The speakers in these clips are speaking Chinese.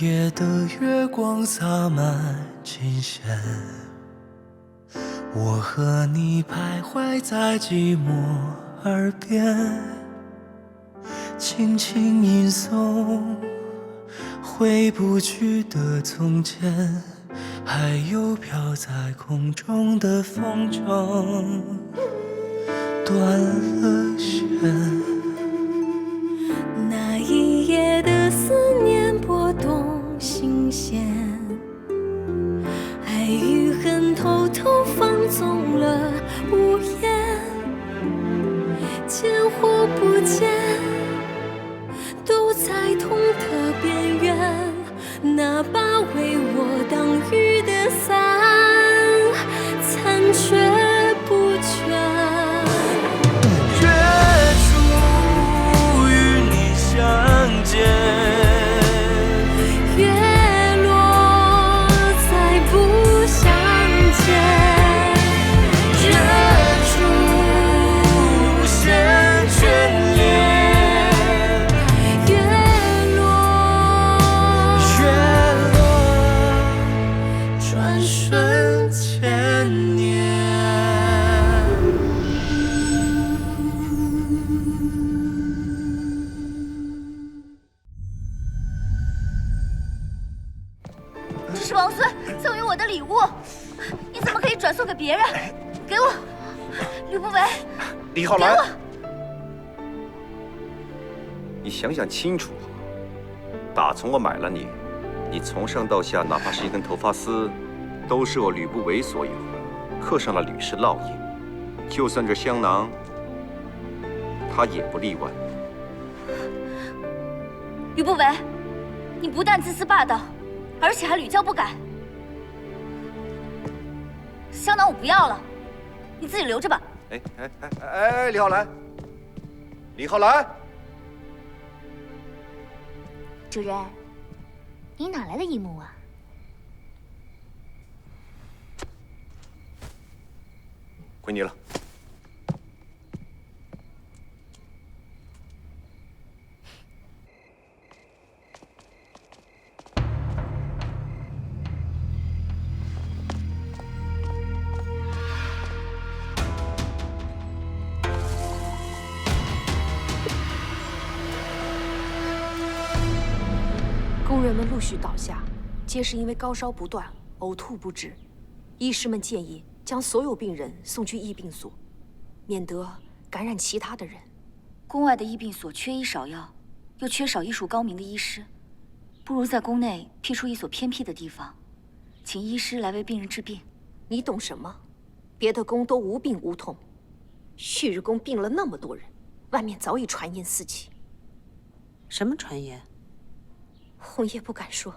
夜的月光洒满琴弦，我和你徘徊在寂寞耳边，轻轻吟诵回不去的从前，还有飘在空中的风筝断了线。那一夜的思念拨动心弦，爱与恨偷偷放纵了无言，见或不见，都在痛的边缘。那把为我挡雨的伞，残缺不全。月初与你相见，月落再不相见。月初无限眷恋，月落转瞬千年。这是王孙赠予我的礼物，你怎么可以转送给别人？给我，吕不韦！李浩然，给我！你想想清楚，打从我买了你，你从上到下，哪怕是一根头发丝，都是我吕不韦所有，刻上了吕氏烙印。就算这香囊，它也不例外。吕不韦，你不但自私霸道，而且还屡教不改。香囊我不要了，你自己留着吧。李浩然，李浩然，主人，你哪来的一幕啊？归你了。工人们陆续倒下，皆是因为高烧不断、呕吐不止。医师们建议将所有病人送去疫病所，免得感染其他的人。宫外的医病所缺医少药，又缺少医术高明的医师，不如在宫内辟出一所偏僻的地方，请医师来为病人治病。你懂什么？别的宫都无病无痛，旭日宫病了那么多人，外面早已传言四起。什么传言？红叶不敢说。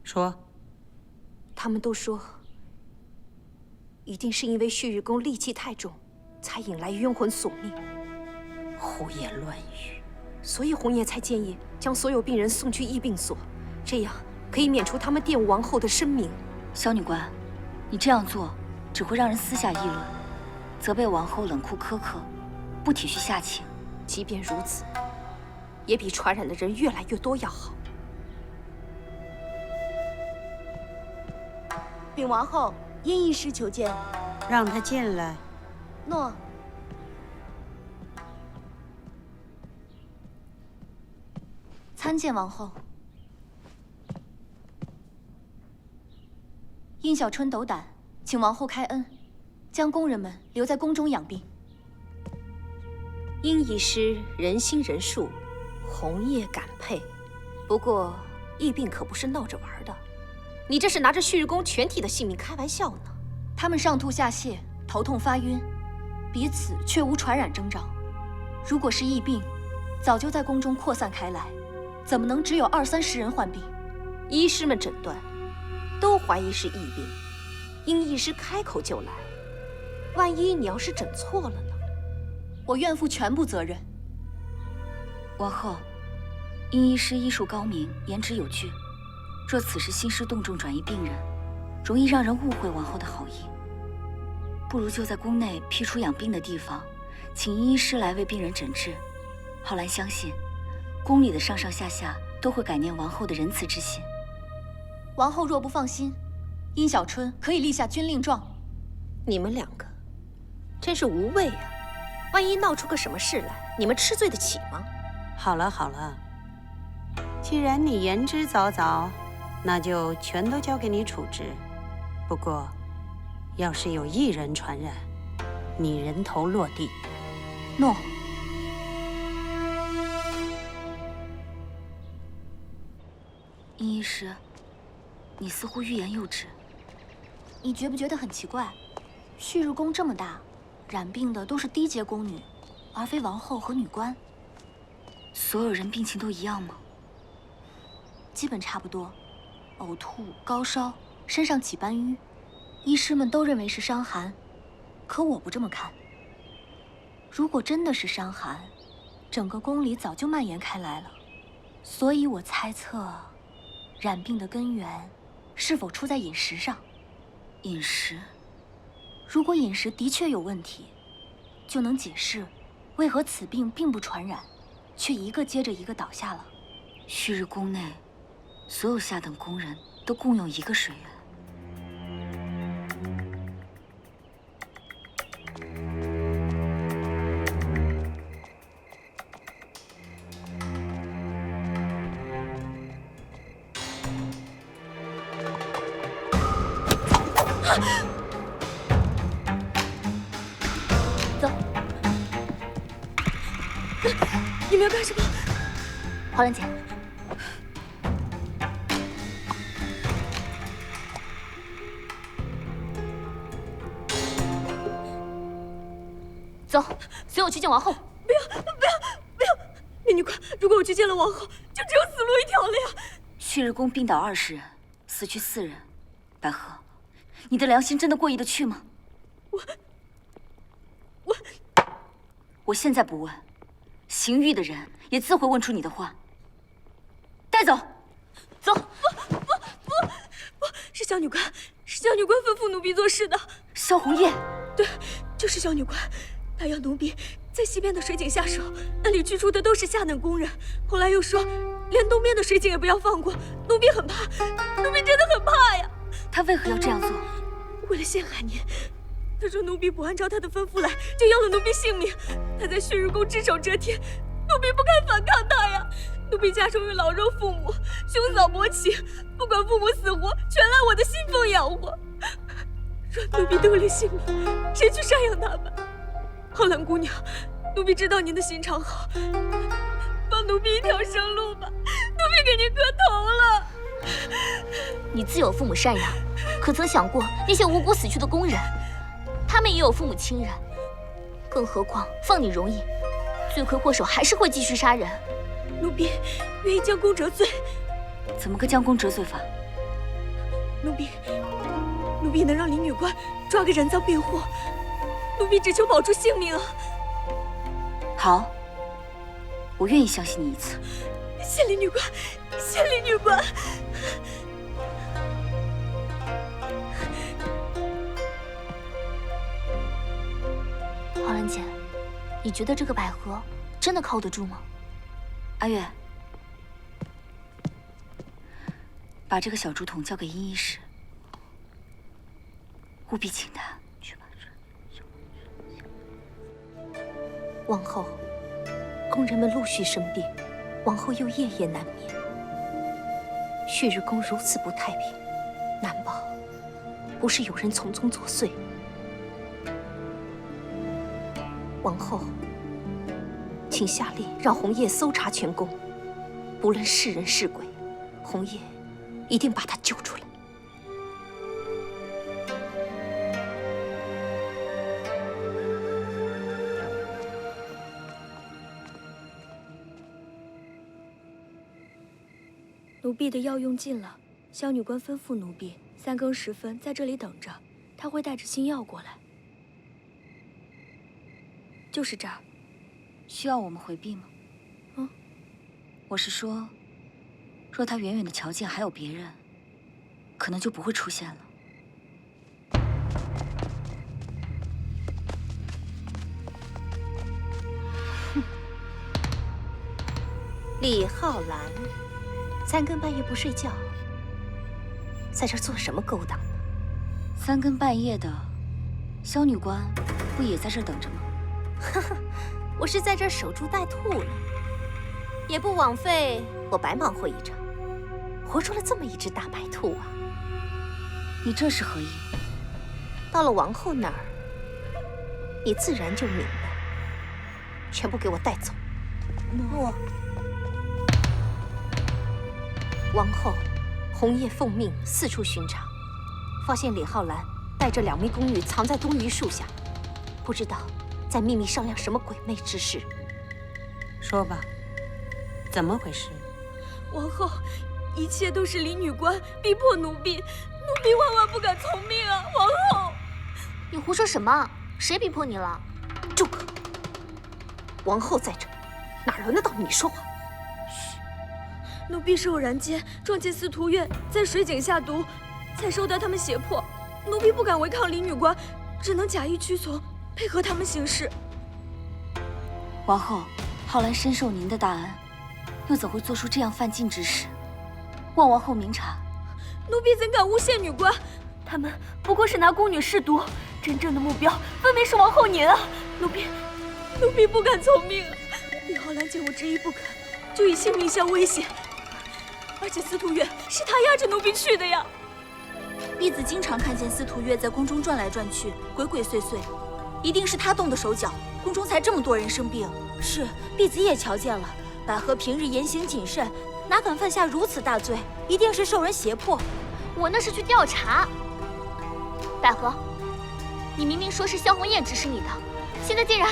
说。他们都说，一定是因为旭日宫戾气太重，才引来冤魂索命。胡言乱语。所以红叶才建议将所有病人送去疫病所，这样可以免除他们玷污王后的声名。萧女官，你这样做只会让人私下议论，责备王后冷酷苛刻，不体恤下情。即便如此，也比传染的人越来越多要好。禀王后，殷医师求见。让他进来。诺。参见王后。殷小春斗胆，请王后开恩，将宫人们留在宫中养病。殷医师仁心仁术，红叶感佩。不过疫病可不是闹着玩的，你这是拿着旭日宫全体的性命开玩笑呢。他们上吐下泻，头痛发晕，彼此却无传染征兆。如果是疫病，早就在宫中扩散开来，怎么能只有20-30人患病？医师们诊断，都怀疑是疫病。殷医师开口就来，万一你要是诊错了呢？我愿负全部责任。王后，殷医师医术高明，言之有据。若此时兴师动众转移病人，容易让人误会王后的好意。不如就在宫内辟出养病的地方，请殷医师来为病人诊治。浩然相信，宫里的上上下下都会感念王后的仁慈之心。王后若不放心，殷小春可以立下军令状。你们两个真是无畏啊！万一闹出个什么事来，你们吃罪得起吗？好了好了，既然你言之凿凿，那就全都交给你处置。不过，要是有一人传染，你人头落地。诺。殷医师，你似乎欲言又止。你觉不觉得很奇怪？旭日宫这么大，染病的都是低阶宫女，而非王后和女官。所有人病情都一样吗？基本差不多，呕吐、高烧、身上起斑瘀，医师们都认为是伤寒，可我不这么看。如果真的是伤寒，整个宫里早就蔓延开来了。所以我猜测，染病的根源是否出在饮食上？饮食，如果饮食的确有问题，就能解释为何此病并不传染，却一个接着一个倒下了。旭日宫内，所有下等宫人都共用一个水源。走，你们要干什么？华兰姐，走，随我去见王后。不要！民女官，如果我去见了王后，就只有死路一条了呀！旭日宫病倒20人，死去4人。百合，你的良心真的过意得去吗？我现在不问，刑狱的人也自会问出你的话。带走，走！不，是萧女官吩咐奴婢做事的。萧红叶，对，就是萧女官，她要奴婢在西边的水井下手，那里居住的都是下等宫人。后来又说，连东边的水井也不要放过，奴婢很怕，奴婢真的很怕呀。他为何要这样做？为了陷害您。他说奴婢不按照他的吩咐来，就要了奴婢性命。他在旭日宫只手遮天，奴婢不敢反抗他呀。奴婢家中有老弱妇母，兄嫂伯妻，不管父母死活，全赖我的薪俸养活。若奴婢丢了性命，谁去赡养他们？浩兰姑娘，奴婢知道您的心肠好，放奴婢一条生路吧，奴婢给您磕头了。你自有父母赡养，可曾想过那些无辜死去的工人？他们也有父母亲人，更何况放你容易，罪魁祸首还是会继续杀人。奴婢愿意将功折罪。怎么个将功折罪法？奴婢能让林女官抓个人赃并获，奴婢只求保住性命啊！好，我愿意相信你一次。谢林女官，谢林女官。华兰姐，你觉得这个百合真的靠得住吗？阿月，把这个小竹筒交给殷医师，务必请他去把王后，宫人们陆续生病，王后又夜夜难眠。旭日宫如此不太平，难保不是有人从中作祟。王后，请下令让红叶搜查全宫，不论是人是鬼，红叶一定把他救出来。奴婢的药用尽了，萧女官吩咐奴婢3更时分在这里等着，她会带着新药过来。就是这儿。需要我们回避吗？我是说，若他远远的瞧见还有别人，可能就不会出现了。李浩然，3更半夜不睡觉，在这做什么勾当？三更半夜的，萧女官不也在这等着吗？呵呵，我是在这儿守株待兔了，也不枉费我白忙活一场，活出了这么一只大白兔啊！你这是何意？到了王后那儿，你自然就明白。全部给我带走！诺。王后红叶奉命四处巡查，发现李浩然带着2名宫女藏在东榆树下，不知道在秘密商量什么鬼魅之事。说吧，怎么回事？王后，一切都是李女官逼迫奴婢，奴婢万万不敢从命啊！王后，你胡说什么？谁逼迫你了？住口！王后在这，哪轮得到你说话？嘘，奴婢是偶然间撞见司徒月在水井下毒，才受到他们胁迫。奴婢不敢违抗李女官，只能假意屈从，配合他们行事。王后，浩然深受您的大恩，又怎会做出这样犯禁之事？望王后明察。奴婢怎敢诬陷女官？他们不过是拿宫女试毒，真正的目标分明是王后您啊！奴婢不敢从命。李浩然见我执意不肯，就以性命相威胁。而且司徒月是他押着奴婢去的呀。婢子经常看见司徒月在宫中转来转去，鬼鬼祟祟，一定是他动的手脚，宫中才这么多人生病。是，婢子也瞧见了，百合平日言行谨慎，哪敢犯下如此大罪？一定是受人胁迫。我那是去调查。百合，你明明说是萧红艳指使你的，现在竟然……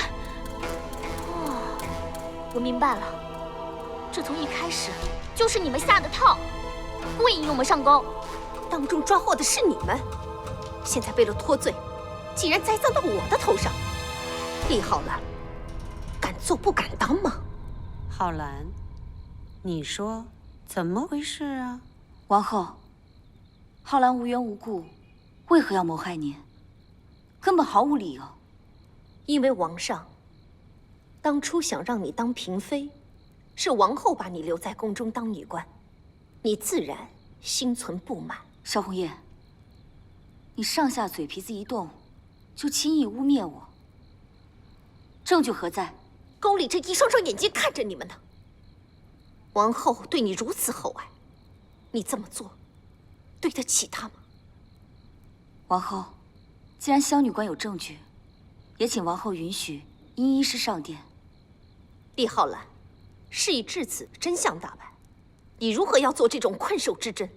我明白了，这从一开始就是你们下的套，故意引我们上钩。当众抓获的是你们，现在为了脱罪，竟然栽赃到我的头上。厉浩然，敢做不敢当吗？浩然，你说怎么回事啊？王后，浩然无缘无故，为何要谋害您？根本毫无理由。因为王上当初想让你当嫔妃，是王后把你留在宫中当女官，你自然心存不满。萧红艳，你上下嘴皮子一动，就轻易污蔑我，证据何在？宫里这一双双眼睛看着你们呢。王后对你如此厚爱，你这么做，对得起她吗？王后，既然萧女官有证据，也请王后允许殷医师上殿。厉浩然，事已至此，真相大白，你如何要做这种困兽之争？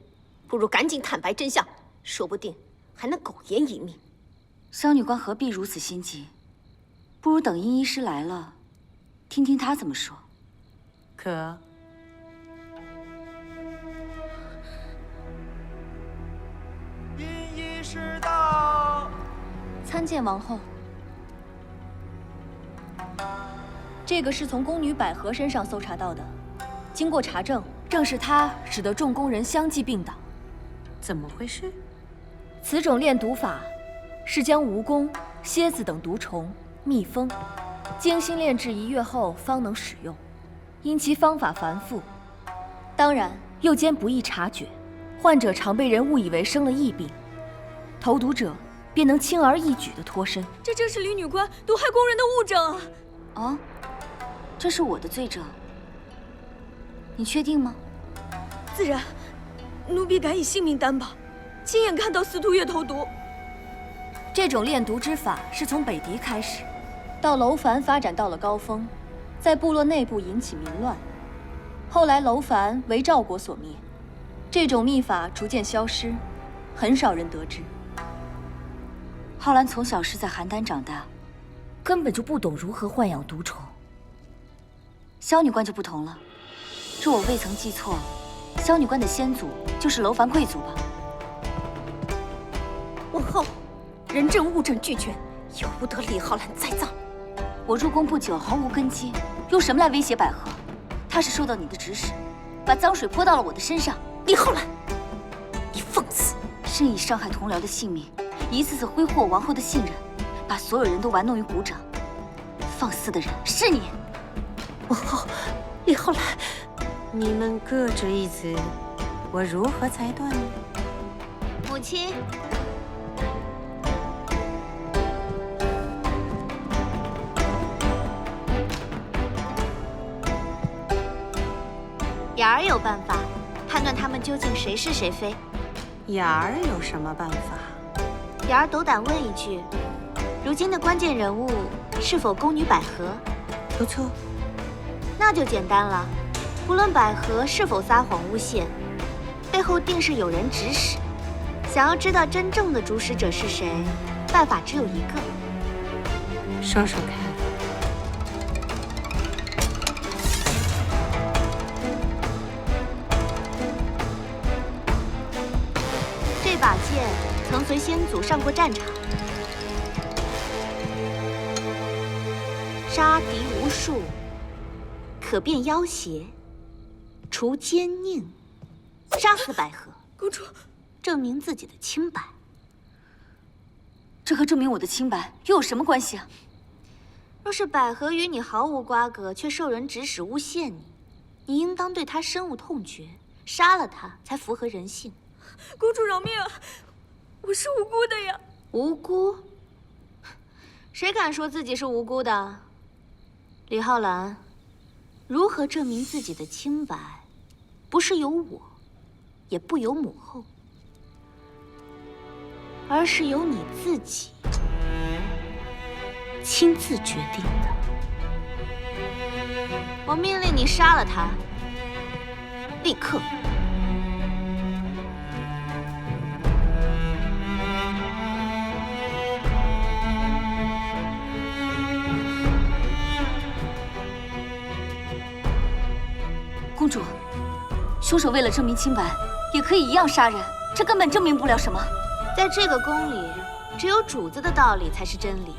不如赶紧坦白真相，说不定还能苟延一命。萧女官何必如此心急？不如等殷医师来了，听听他怎么说。可殷医师到。参见王后。这个是从宫女百合身上搜查到的，经过查证，正是她使得众宫人相继病倒。怎么回事？此种炼毒法是将蜈蚣、蝎子等毒虫、蜜蜂精心炼制1月后方能使用，因其方法繁复，当然又兼不易察觉，患者常被人误以为生了疫病，投毒者便能轻而易举地脱身。这正是李女官毒害宫人的物证啊！哦，这是我的罪证，你确定吗？自然，奴婢敢以性命担保，亲眼看到司徒月投毒。这种炼毒之法是从北狄开始，到楼烦发展到了高峰，在部落内部引起民乱，后来楼烦为赵国所灭，这种秘法逐渐消失，很少人得知。浩然从小是在邯郸长大，根本就不懂如何豢养毒虫。萧女官就不同了，若我未曾记错，萧女官的先祖就是楼烦贵族吧？王后，人证物证俱全，由不得李浩然栽赃。我入宫不久，毫无根基，用什么来威胁百合？她是受到你的指使，把脏水泼到了我的身上。李浩然，你放肆！甚以伤害同僚的性命，一次次挥霍王后的信任，把所有人都玩弄于股掌。放肆的人是你！王后，李浩然，你们各执一词，我如何裁断呢？母亲。雅儿有办法判断他们究竟谁是谁非。雅儿有什么办法？雅儿斗胆问一句：如今的关键人物是否宫女百合？不错，那就简单了。不论百合是否撒谎诬陷，背后定是有人指使。想要知道真正的主使者是谁，办法只有一个。说说看。这把剑曾随先祖上过战场，杀敌无数，可变妖邪，除奸佞，杀死百合。公主，证明自己的清白。这和证明我的清白又有什么关系啊？若是百合与你毫无瓜葛，却受人指使诬陷你，你应当对她深恶痛绝，杀了她才符合人性。公主饶命啊！我是无辜的呀！无辜？谁敢说自己是无辜的？李浩然，如何证明自己的清白？不是由我，也不由母后，而是由你自己亲自决定的。我命令你杀了他，立刻。公主，凶手为了证明清白，也可以一样杀人，这根本证明不了什么。在这个宫里，只有主子的道理才是真理。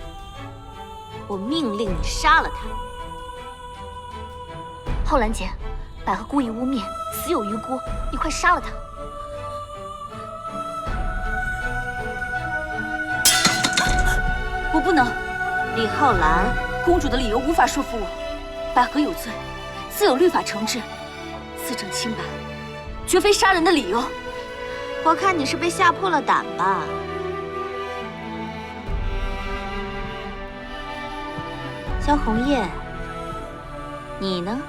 我命令你杀了他。浩然姐，百合故意污蔑，死有余辜，你快杀了他！我不能。李浩然，公主的理由无法说服我。百合有罪，自有律法惩治。自证清白，绝非杀人的理由。我看你是被吓破了胆吧？萧红叶，你呢？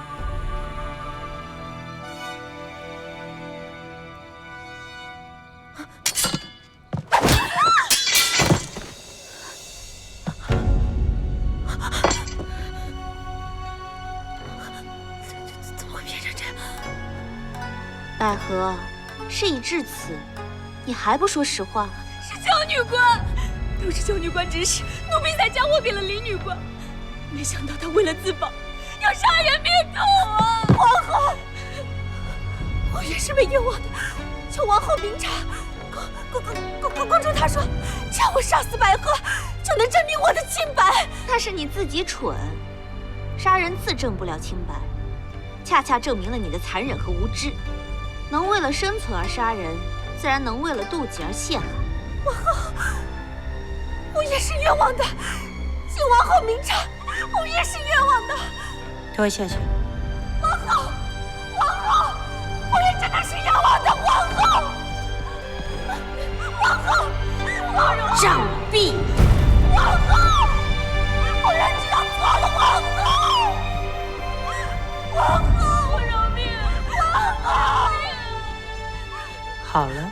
百合，事已至此，你还不说实话？是焦女官，都是焦女官指使，奴婢才嫁祸给了李女官。没想到她为了自保，要杀人灭口啊！皇后，我也是被冤枉的，求王后明察。公主她说，只要我杀死百合，就能证明我的清白。那是你自己蠢，杀人自证不了清白，恰恰证明了你的残忍和无知。能为了生存而杀人，自然能为了妒忌而陷害。王后，我也是冤枉的，请王后明察，我也是冤枉的。拖下去。王后，我也真的是冤枉的，皇后，杖毙！王后，我认知道错了，王后，饶命！王后。好了，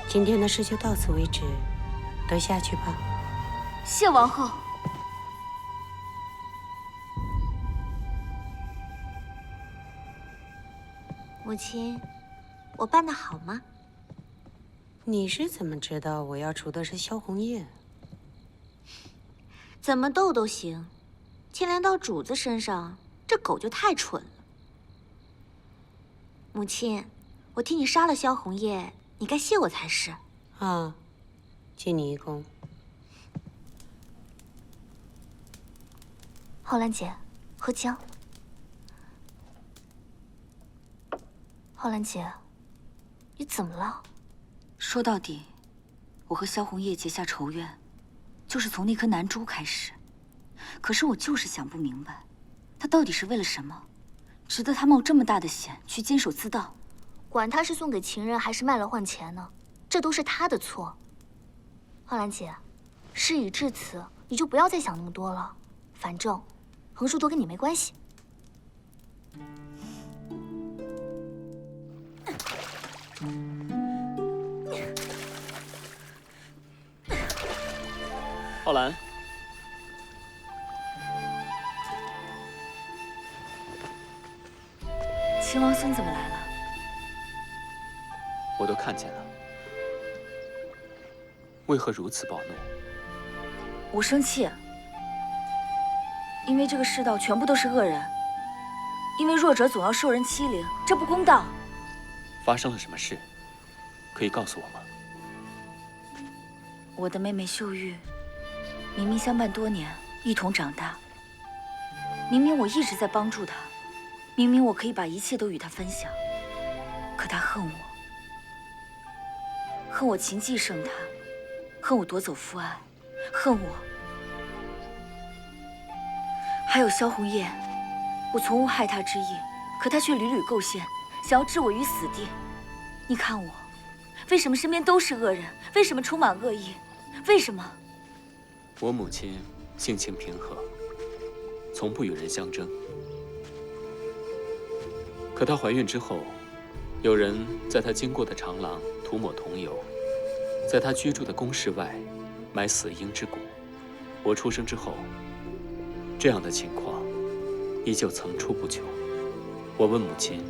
今天的事就到此为止，都下去吧。谢王后。母亲，我办得好吗？你是怎么知道我要除的是萧红叶？怎么斗都行，牵连到主子身上，这狗就太蠢了。母亲。我替你杀了萧红叶，你该谢我才是。啊，记你一功。浩然姐，喝姜。浩然姐，你怎么了？说到底，我和萧红叶结下仇怨，就是从那颗南珠开始。可是我就是想不明白，他到底是为了什么，值得他冒这么大的险去监守自盗？管他是送给情人还是卖了换钱呢，这都是他的错。浩然姐，事已至此，你就不要再想那么多了。反正横竖都跟你没关系。浩然，秦王孙怎么来了？我都看见了，为何如此暴怒？我生气，因为这个世道全部都是恶人，因为弱者总要受人欺凌，这不公道。发生了什么事？可以告诉我吗？我的妹妹秀玉，明明相伴多年，一同长大，明明我一直在帮助她，明明我可以把一切都与她分享，可她恨我，恨我情计胜她，恨我夺走父爱，恨我。还有萧红叶，我从无害她之意，可她却屡屡构陷，想要置我于死地。你看我，为什么身边都是恶人？为什么充满恶意？为什么？我母亲性情平和，从不与人相争。可她怀孕之后，有人在她经过的长廊涂抹桐油，在她居住的宫室外埋死婴之骨。我出生之后，这样的情况依旧层出不穷。我问母亲，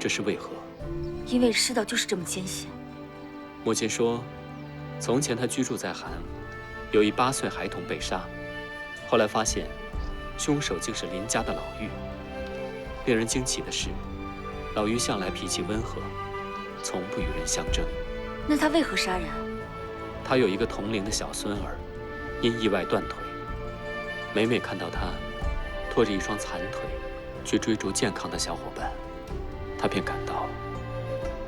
这是为何？因为世道就是这么艰险。母亲说，从前她居住在韩，有一8岁孩童被杀，后来发现，凶手竟是邻家的老妪。令人惊奇的是，老妪向来脾气温和，从不与人相争。那他为何杀人？他有一个同龄的小孙儿，因意外断腿，每每看到他拖着一双残腿去追逐健康的小伙伴，他便感到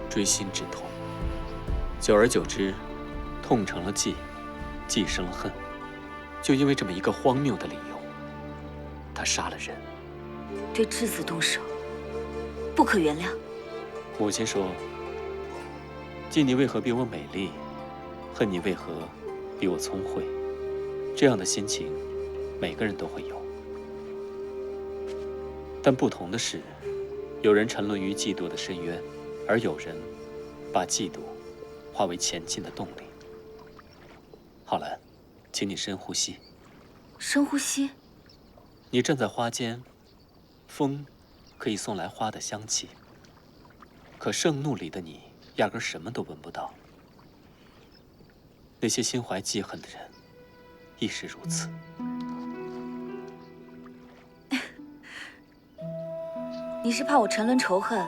锥心之痛。久而久之，痛成了忌，忌生了恨。就因为这么一个荒谬的理由，他杀了人。对质子动手，不可原谅。母亲说：“忌你为何比我美丽，恨你为何比我聪慧。”这样的心情，每个人都会有。但不同的是，有人沉沦于嫉妒的深渊，而有人把嫉妒化为前进的动力。浩然，请你深呼吸。深呼吸。你站在花间，风可以送来花的香气，可盛怒里的你压根什么都闻不到。那些心怀记恨的人亦是如此。你是怕我沉沦仇恨，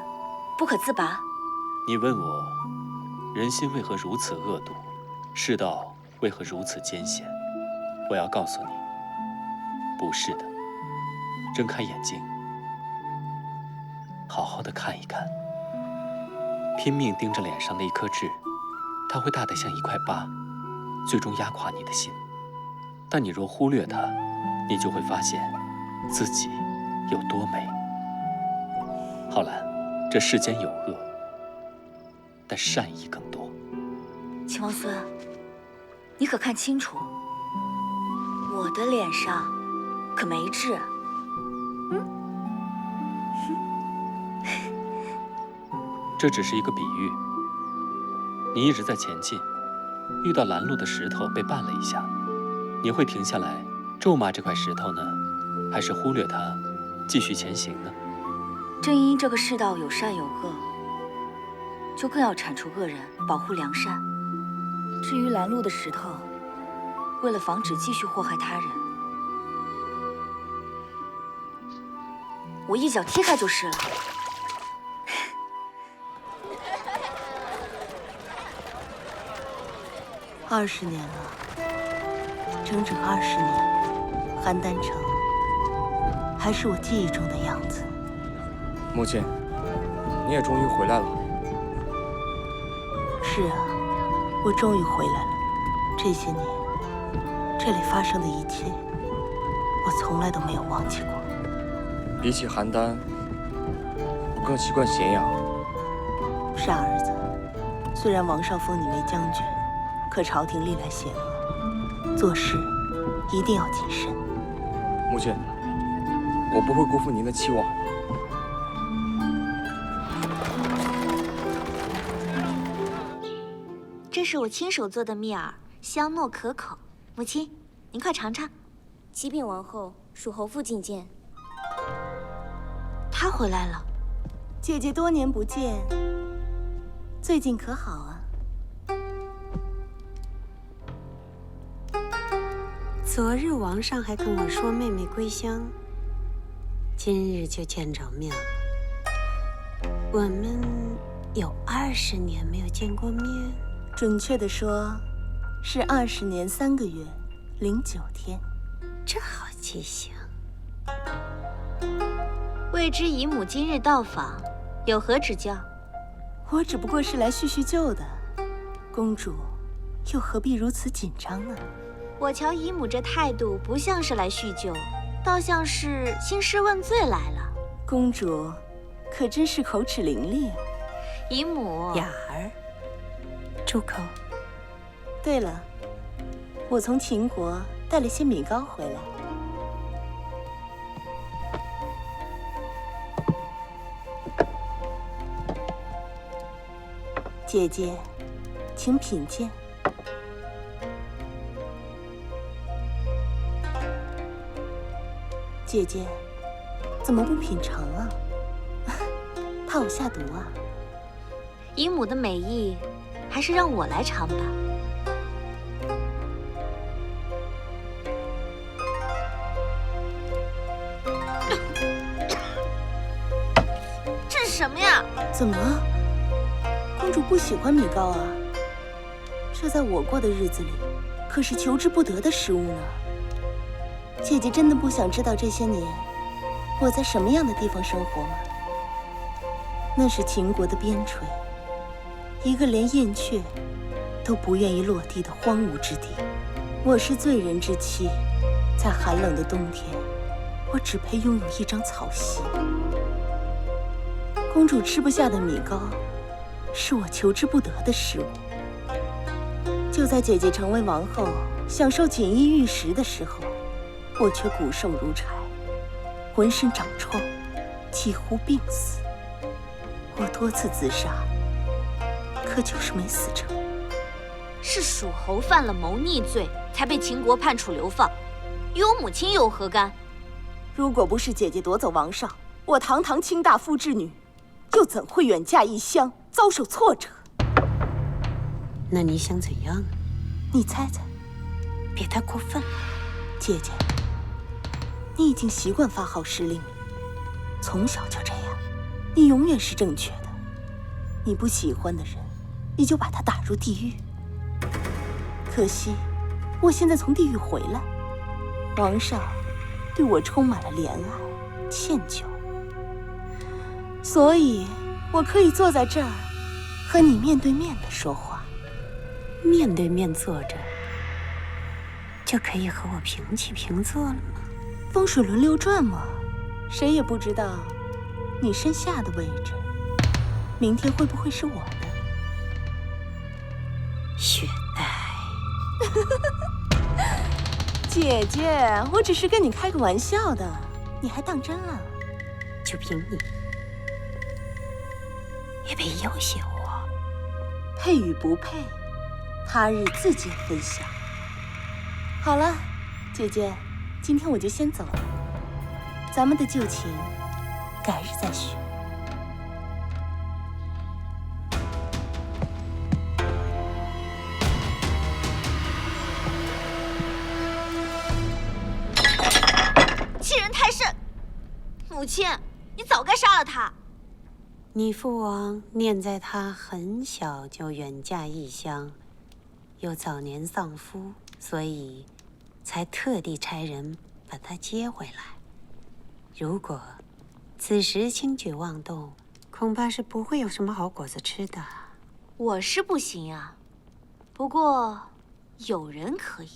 不可自拔？你问我，人心为何如此恶毒，世道为何如此艰险？我要告诉你，不是的。睁开眼睛，好好的看一看。拼命盯着脸上的一颗痣，它会大得像一块疤，最终压垮你的心。但你若忽略它，你就会发现自己有多美。浩然，这世间有恶，但善意更多。秦王孙，你可看清楚，我的脸上可没痣。这只是一个比喻。你一直在前进，遇到拦路的石头被绊了一下，你会停下来咒骂这块石头呢，还是忽略它，继续前行呢？正因这个世道有善有恶，就更要铲除恶人，保护良善。至于拦路的石头，为了防止继续祸害他人，我一脚踢开就是了。20年了，整整20年，邯郸城还是我记忆中的样子。母亲，你也终于回来了。是啊，我终于回来了。这些年，这里发生的一切，我从来都没有忘记过。比起邯郸，我更习惯咸阳。傻儿子，虽然王少封你为将军，可朝廷历来险恶，做事一定要谨慎。母亲，我不会辜负您的期望。这是我亲手做的蜜饵，香糯可口。母亲，您快尝尝。启禀王后，属侯父觐见。他回来了。姐姐多年不见，最近可好啊？昨日王上还跟我说妹妹归乡，今日就见着面了。我们有20年没有见过面。准确的说，是20年3个月09天。这好记性。未知姨母今日到访，有何指教？我只不过是来叙叙旧的，公主又何必如此紧张呢？我瞧姨母这态度，不像是来叙旧，倒像是兴师问罪来了。公主可真是口齿伶俐啊！姨母，雅儿，住口！对了，我从秦国带了些米糕回来。姐姐，请品鉴。姐姐，怎么不品尝啊？怕我下毒啊？姨母的美意，还是让我来尝吧。这是什么呀？怎么了？公主不喜欢米糕啊？这在我过的日子里，可是求之不得的食物呢。姐姐真的不想知道这些年我在什么样的地方生活吗？那是秦国的边陲，一个连燕雀都不愿意落地的荒芜之地。我是罪人之妻，在寒冷的冬天，我只配拥有一张草席。公主吃不下的米糕，是我求之不得的食物。就在姐姐成为王后，享受锦衣玉食的时候，我却骨瘦如柴，浑身长疮，几乎病死。我多次自杀，可就是没死成。是属侯犯了谋逆罪，才被秦国判处流放，与我母亲又有何干？如果不是姐姐夺走王上，我堂堂卿大夫之女，又怎会远嫁异乡，遭受挫折？那你想怎样？你猜猜。别太过分了，姐姐。你已经习惯发号施令了，从小就这样，你永远是正确的。你不喜欢的人，你就把他打入地狱。可惜，我现在从地狱回来，王上对我充满了怜爱、歉疚，所以我可以坐在这儿，和你面对面的说话。面对面坐着，就可以和我平起平坐了吗？风水轮流转嘛，谁也不知道你身下的位置，明天会不会是我的？雪黛，姐姐，我只是跟你开个玩笑的，你还当真了？就凭你，也别要挟我。配与不配，他日自见分晓。好了，姐姐，今天我就先走了，咱们的旧情，改日再续。欺人太甚！母亲，你早该杀了他。你父王念在他很小就远嫁异乡，又早年丧夫，所以才特地差人把他接回来。如果此时轻举妄动，恐怕是不会有什么好果子吃的。我是不行啊，不过有人可以。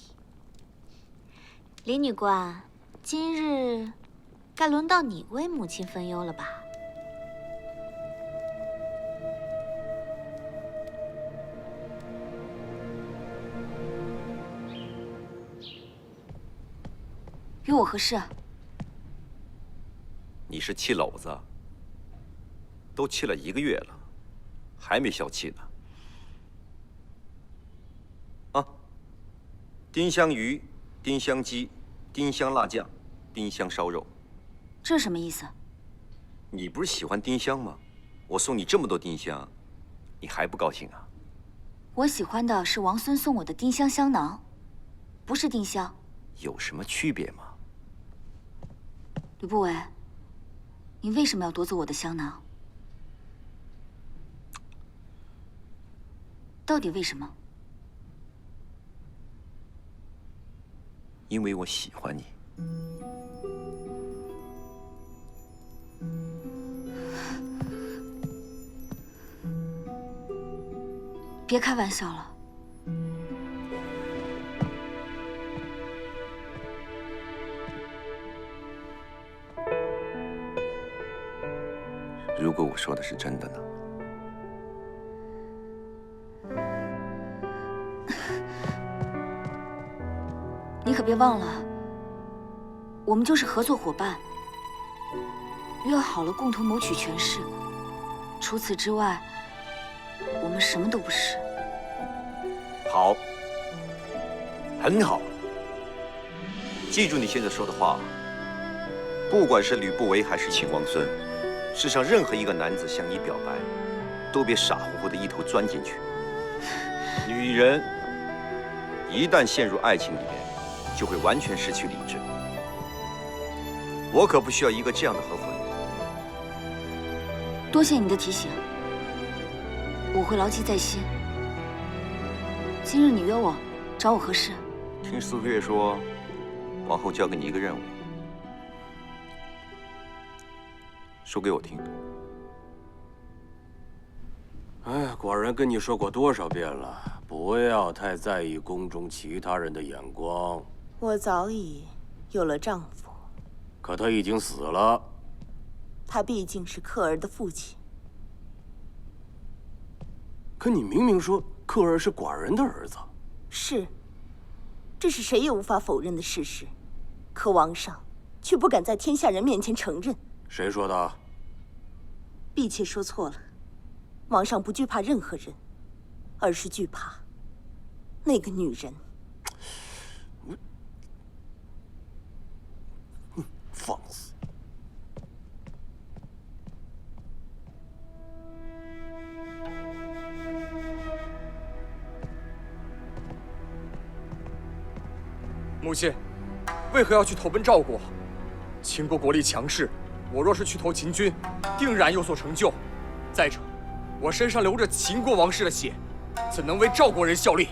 李女官，今日该轮到你为母亲分忧了吧？我何事？你是气篓子，都气了1个月了，还没消气呢。啊，丁香鱼、丁香鸡、丁香辣酱、丁香烧肉，这什么意思？你不是喜欢丁香吗？我送你这么多丁香，你还不高兴啊？我喜欢的是王孙送我的丁香香囊，不是丁香。有什么区别吗？吕不韦，你为什么要夺走我的香囊？到底为什么？因为我喜欢你。别开玩笑了。如果我说的是真的呢？你可别忘了，我们就是合作伙伴，约好了共同谋取权势。除此之外，我们什么都不是。好，很好。记住你现在说的话，不管是吕不韦还是秦王孙，世上任何一个男子向你表白，都别傻乎乎的一头钻进去。女人一旦陷入爱情里面，就会完全失去理智。我可不需要一个这样的合伙人。多谢你的提醒，我会牢记在心。今日你约我，找我何事？听苏菲月说，王后交给你一个任务，说给我听。哎，寡人跟你说过多少遍了，不要太在意宫中其他人的眼光。我早已有了丈夫，可他已经死了。他毕竟是克儿的父亲。可你明明说克儿是寡人的儿子。是，这是谁也无法否认的事实。可王上却不敢在天下人面前承认。谁说的？婢妾说错了。王上不惧怕任何人，而是惧怕那个女人。放肆！母亲，为何要去投奔赵国？秦国国力强势，我若是去投秦军，定然有所成就。再者，我身上流着秦国王室的血，怎能为赵国人效力？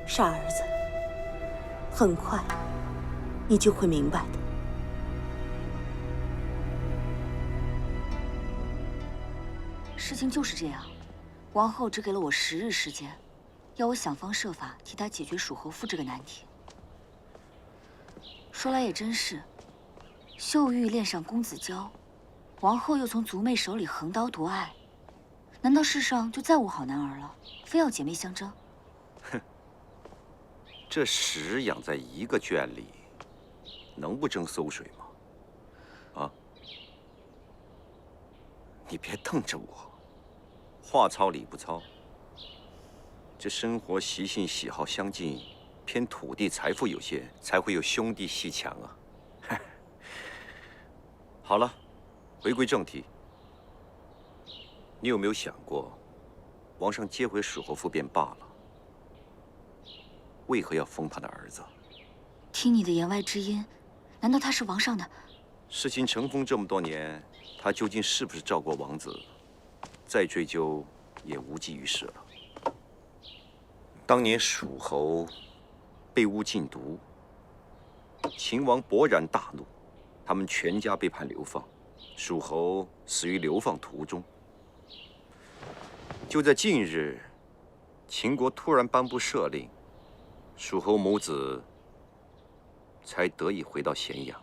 傻儿子，很快你就会明白的。事情就是这样，王后只给了我10日时间，要我想方设法替她解决蜀侯父这个难题。说来也真是，秀玉恋上公子娇，王后又从族妹手里横刀夺爱，难道世上就再无好男儿了？非要姐妹相争？哼，这屎养在一个圈里，能不争馊水吗？啊！你别瞪着我，话糙理不糙。这生活习性喜好相近，偏土地财富有限，才会有兄弟阋墙啊。好了，回归正题，你有没有想过，王上接回蜀侯父便罢了，为何要封他的儿子？听你的言外之音，难道他是王上的？事情成风这么多年，他究竟是不是赵国王子，再追究也无济于事了。当年蜀侯被诬禁毒，秦王勃然大怒，他们全家被判流放，蜀侯死于流放途中。就在近日，秦国突然颁布赦令，蜀侯母子才得以回到咸阳。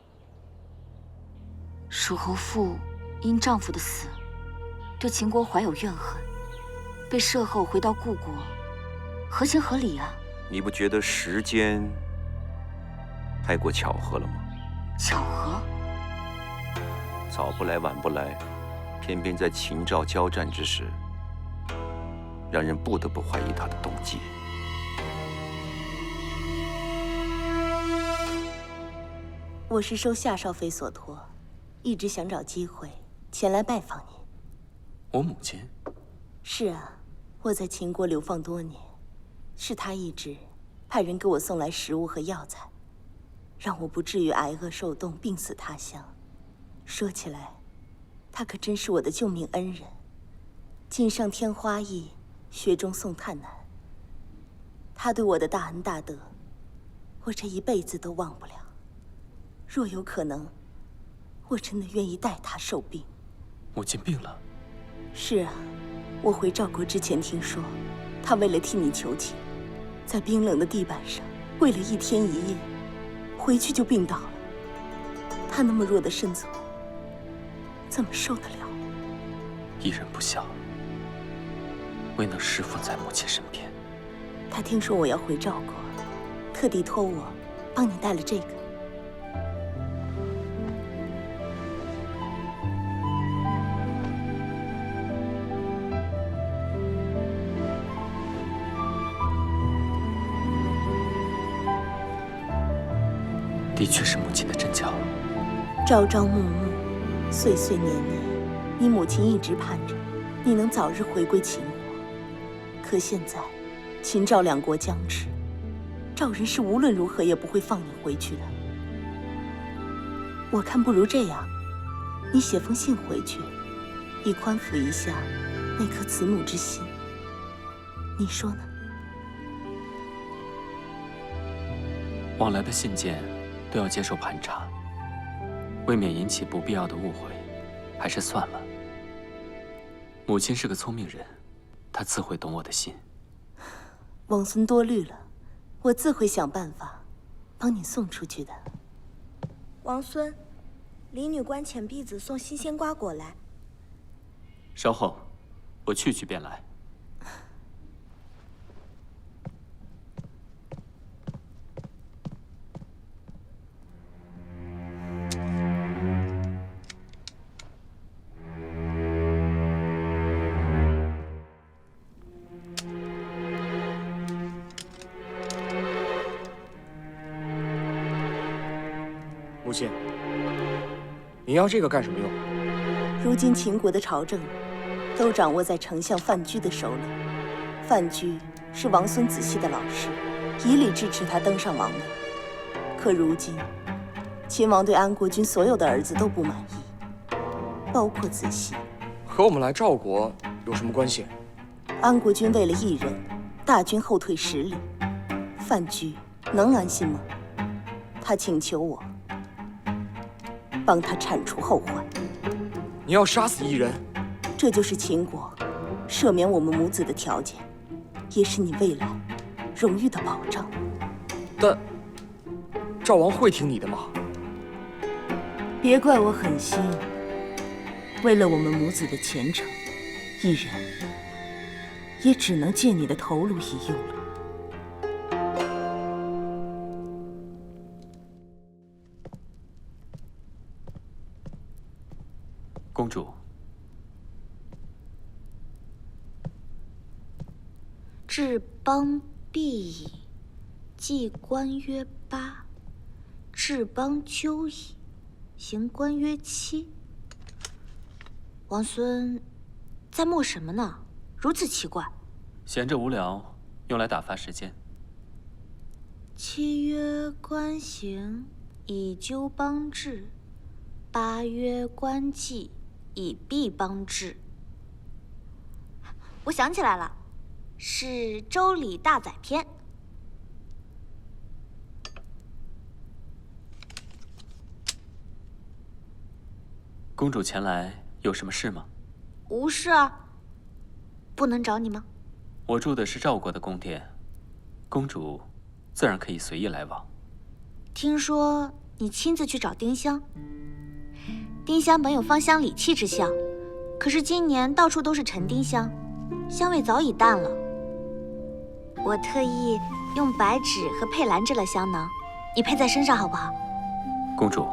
蜀侯父因丈夫的死，对秦国怀有怨恨，被赦后回到故国，合情合理啊。你不觉得时间太过巧合了吗？巧合？早不来晚不来，偏偏在秦赵交战之时，让人不得不怀疑他的动机。我是受夏少妃所托，一直想找机会前来拜访您。我母亲？是啊，我在秦国流放多年，是她一直派人给我送来食物和药材，让我不至于挨饿受冻，病死他乡。说起来，她可真是我的救命恩人。锦上添花易，雪中送炭难。她对我的大恩大德，我这一辈子都忘不了。若有可能，我真的愿意代她受病。母亲病了？是啊，我回赵国之前听说，她为了替你求情，在冰冷的地板上跪了1天1夜，回去就病倒了。她那么弱的身子，怎么受得了？一人不孝，未能侍奉在母亲身边。她听说我要回赵国，特地托我帮你带了这个。的确是母亲的针脚。朝朝暮暮，岁岁年年，你母亲一直盼着你能早日回归秦国。可现在，秦赵两国僵持，赵人是无论如何也不会放你回去的。我看不如这样，你写封信回去，以宽抚一下那颗慈母之心。你说呢？往来的信件都要接受盘查，为免引起不必要的误会，还是算了。母亲是个聪明人，她自会懂我的心。王孙多虑了，我自会想办法帮你送出去的。王孙，李女官遣婢子送新鲜瓜果来。稍后，我去便来。母亲，您要这个干什么用？如今秦国的朝政都掌握在丞相范雎的手里。范雎是王孙子熙的老师，以礼支持他登上王位。可如今，秦王对安国君所有的儿子都不满意，包括子熙。和我们来赵国有什么关系？安国君为了一人，大军后退10里，范雎能安心吗？他请求我帮他铲除后患。你要杀死一人？这就是秦国赦免我们母子的条件，也是你未来荣誉的保障。但赵王会听你的吗？别怪我狠心，为了我们母子的前程，一人也只能借你的头颅一用了。公主，至邦必矣，既官曰8；至邦纠矣，行官曰7。王孙在默什么呢？如此奇怪。闲着无聊，用来打发时间。7曰官行，以纠邦制；8曰官纪，以弊邦制。我想起来了，是《周礼·大宰篇》。公主前来有什么事吗？无事啊。不能找你吗？我住的是赵国的宫殿，公主自然可以随意来往。听说你亲自去找丁香。丁香本有芳香理气之象，可是今年到处都是陈丁香，香味早已淡了。我特意用白芷和佩兰制了香囊，你配在身上好不好？公主，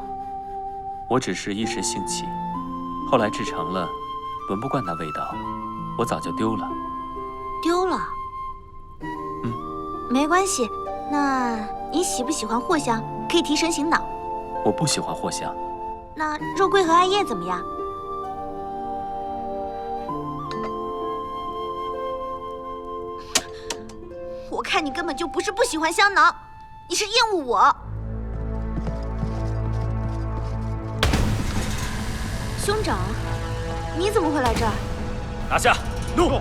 我只是一时兴起，后来制成了，闻不惯那味道，我早就丢了。丢了？没关系。那你喜不喜欢藿香？可以提神醒脑。我不喜欢藿香。那肉桂和艾叶怎么样？我看你根本就不是不喜欢香囊，你是厌恶我。兄长，你怎么会来这儿？拿下！怒！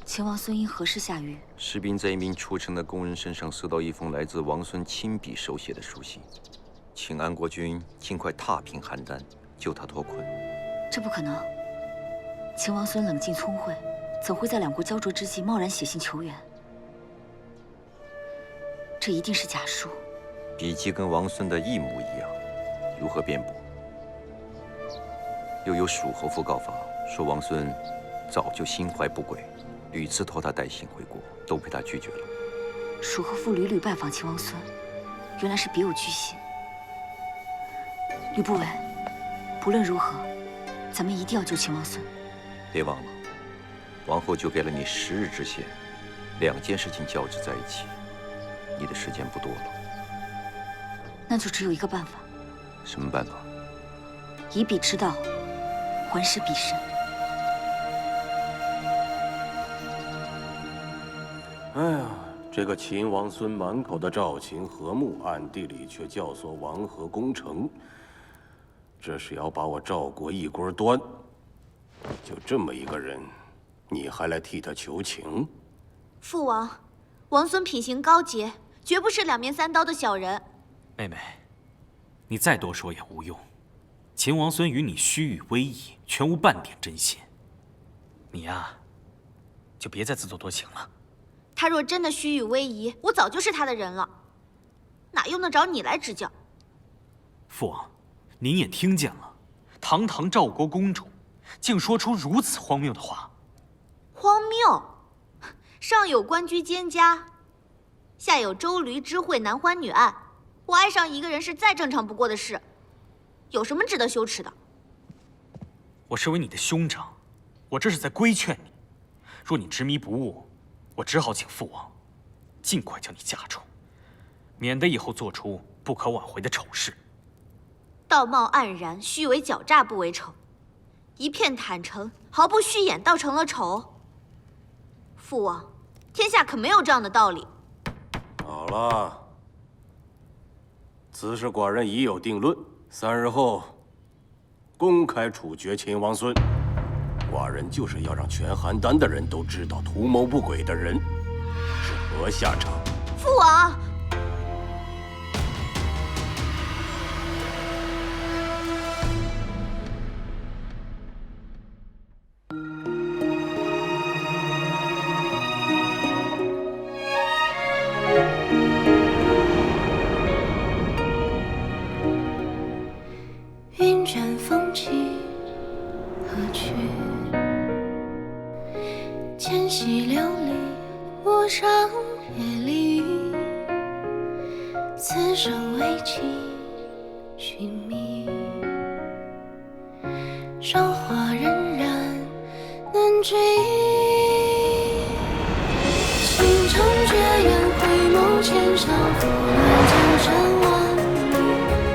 秦王孙因何事下狱？士兵在一名出城的工人身上搜到一封来自王孙亲笔手写的书信，请安国君尽快踏平邯郸，救他脱困。这不可能。秦王孙冷静聪慧，怎会在两国焦灼之际贸然写信求援？这一定是假书。笔迹跟王孙的一模一样，如何辩驳？又有蜀侯父告发说王孙早就心怀不轨，屡次托他带信回国，都被他拒绝了。蜀侯父屡屡拜访秦王孙，原来是别有居心。吕不韦，不论如何，咱们一定要救秦王孙。别忘了，王后就给了你10日之限，2件事情交织在一起，你的时间不多了。那就只有一个办法。什么办法？以彼之道，还施彼身。哎呀，这个秦王孙满口的赵秦和睦，暗地里却教唆王和攻城，这是要把我赵国一锅端。就这么一个人，你还来替他求情？父王，王孙品行高洁，绝不是2面3刀的小人。妹妹，你再多说也无用。秦王孙与你虚与委蛇，全无半点真心。你呀，就别再自作多情了。他若真的虚与委蛇，我早就是他的人了，哪用得着你来指教？父王，您也听见了，堂堂赵国公主，竟说出如此荒谬的话。荒谬！上有官居蒹葭，下有周闾之会男欢女爱，我爱上一个人是再正常不过的事，有什么值得羞耻的？我身为你的兄长，我这是在规劝你。若你执迷不悟，我只好请父王尽快将你嫁出，免得以后做出不可挽回的丑事。道貌岸然，虚伪狡诈不为丑，一片坦诚，毫不虚掩，倒成了丑。父王，天下可没有这样的道理。好了，此事寡人已有定论，3日后公开处决秦王孙。寡人就是要让全邯郸的人都知道，图谋不轨的人是何下场。父王，云卷风起何去？千溪流离，陌上别离。此生为情寻觅，韶华荏苒难追忆。倾城绝艳，回眸千笑，拂乱江山万里。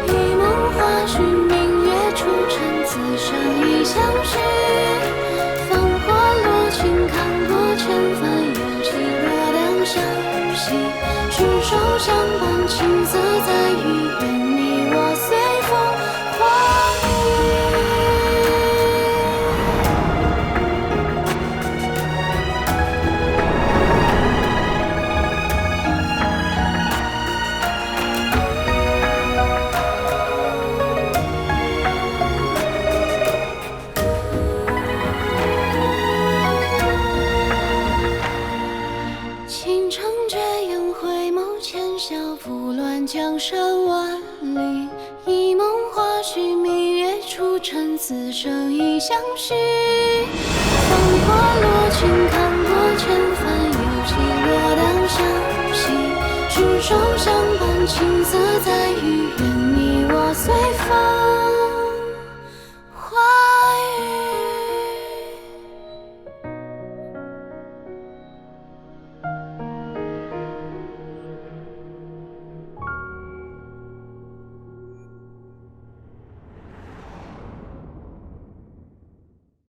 一梦花絮，明月出尘，此生已相许。芳华落尽，看过千帆，缘起若两相惜。执手相伴，青涩在于愿你我随风化倾城绝艳，回眸千笑，拂乱江山万里。尘，此生已相识。放过落尽，看过千帆，有起落当相惜。执手相伴，青涩在于人。